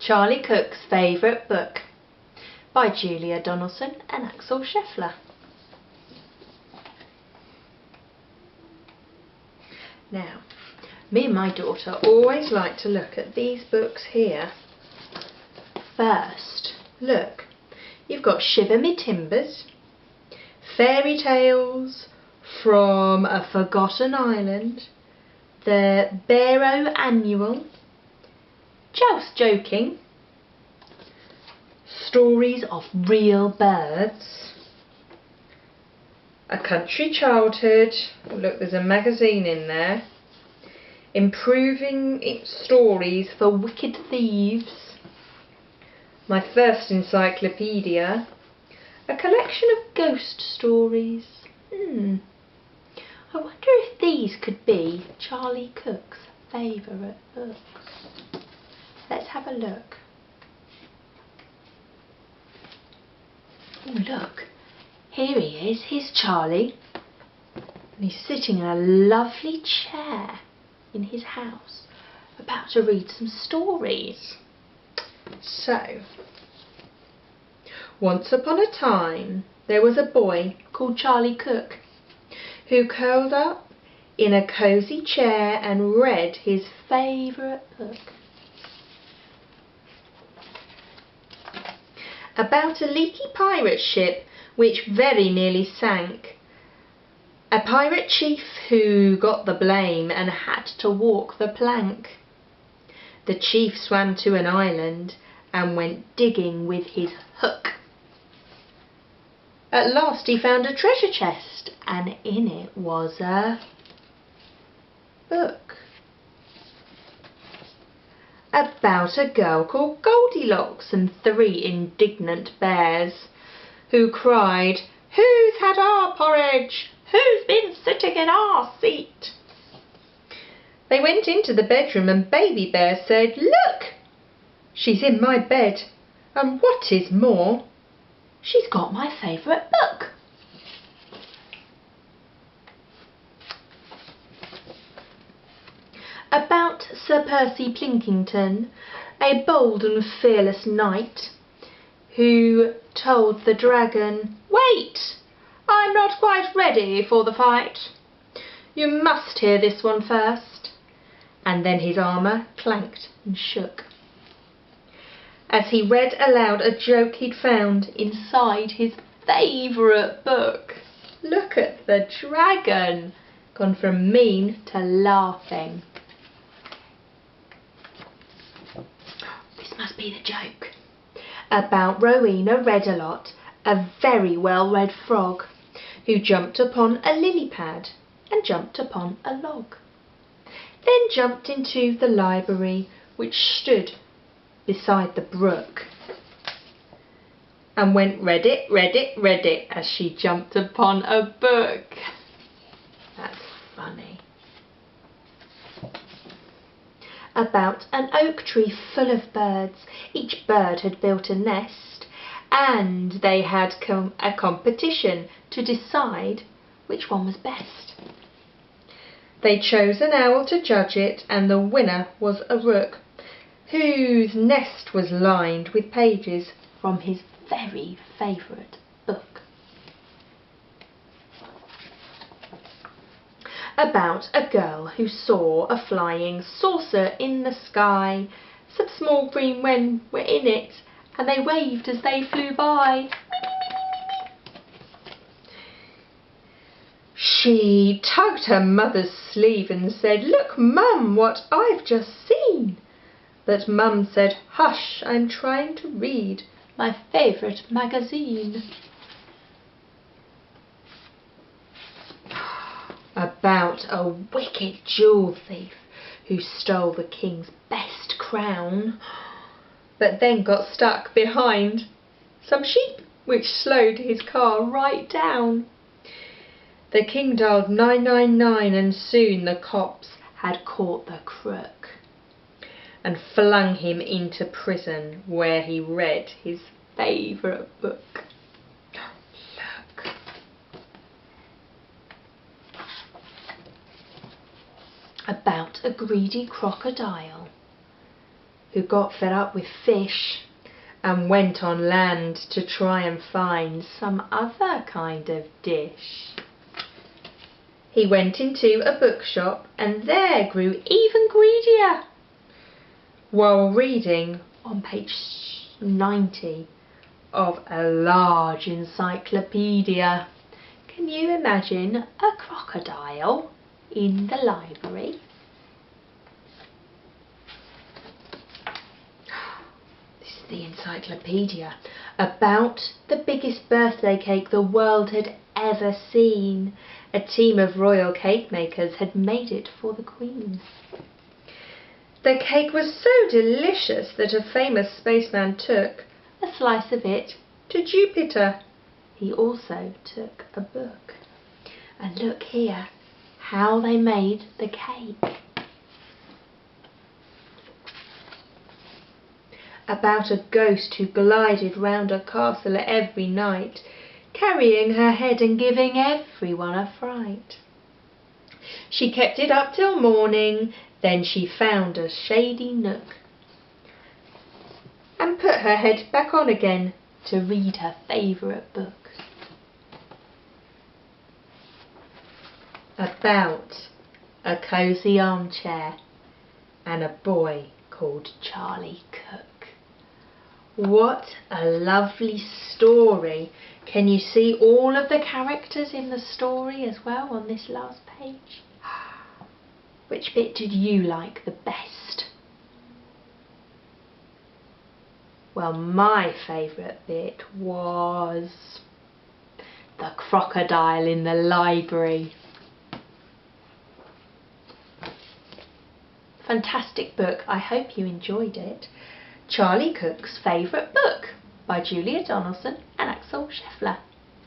Charlie Cook's Favourite Book by Donaldson and Axel Scheffler. Now, me and my daughter always like to look at these books here. First, look, you've got Shiver Me Timbers, Fairy Tales from a Forgotten Island, the Barrow Annual, Just Joking, Stories of Real Birds, A Country Childhood, look, there's a magazine in there, Improving Stories for Wicked Thieves, My First Encyclopedia, a collection of ghost stories. I wonder if these could be Charlie Cook's favourite books. Let's have a look. Oh, look, here he is, here's Charlie, and he's sitting in a lovely chair in his house, about to read some stories. So, once upon a time, there was a boy called Charlie Cook, who curled up in a cosy chair and read his favourite book. About a leaky pirate ship which very nearly sank. A pirate chief who got the blame and had to walk the plank. The chief swam to an island and went digging with his hook. At last he found a treasure chest, and in it was a book about a girl called Goldilocks and 3 indignant bears who cried, "Who's had our porridge? Who's been sitting in our seat?" They went into the bedroom and Baby Bear said, "Look, she's in my bed, and what is more, she's got my favourite book." About Sir Percy Plinkington, a bold and fearless knight, who told the dragon, "Wait, I'm not quite ready for the fight. You must hear this one first." And then his armour clanked and shook, as he read aloud a joke he'd found inside his favourite book. Look at the dragon, gone from mean to laughing. This must be the joke. About Rowena Red-a-Lot, a very well-read frog, who jumped upon a lily pad and jumped upon a log, then jumped into the library which stood beside the brook, and went read it, read it, read it, as she jumped upon a book. That's funny. About an oak tree full of birds. Each bird had built a nest, and they had a competition to decide which one was best. They chose an owl to judge it, and the winner was a rook, whose nest was lined with pages from his very favourite book. About a girl who saw a flying saucer in the sky. Some small green men were in it, and they waved as they flew by. She tugged her mother's sleeve and said, "Look, Mum, what I've just seen." But Mum said, "Hush, I'm trying to read my favourite magazine." About a wicked jewel thief who stole the king's best crown, but then got stuck behind some sheep, which slowed his car right down. The king dialed 999, and soon the cops had caught the crook and flung him into prison, where he read his favourite book. Look. About a greedy crocodile who got fed up with fish and went on land to try and find some other kind of dish. He went into a bookshop and there grew even greedier. While reading on page 90 of a large encyclopedia. Can you imagine a crocodile in the library? This is the encyclopedia about the biggest birthday cake the world had ever seen. A team of royal cake makers had made it for the Queen. The cake was so delicious that a famous spaceman took a slice of it to Jupiter. He also took a book. And look here how they made the cake. About a ghost who glided round a castle every night, carrying her head and giving everyone a fright. She kept it up till morning, then she found a shady nook and put her head back on again to read her favourite book. About a cosy armchair and a boy called Charlie Cook. What a lovely story. Can you see all of the characters in the story as well on this last page? Which bit did you like the best? Well, my favourite bit was the crocodile in the library. Fantastic book. I hope you enjoyed it. Charlie Cook's Favourite Book by Julia Donaldson and Axel Scheffler.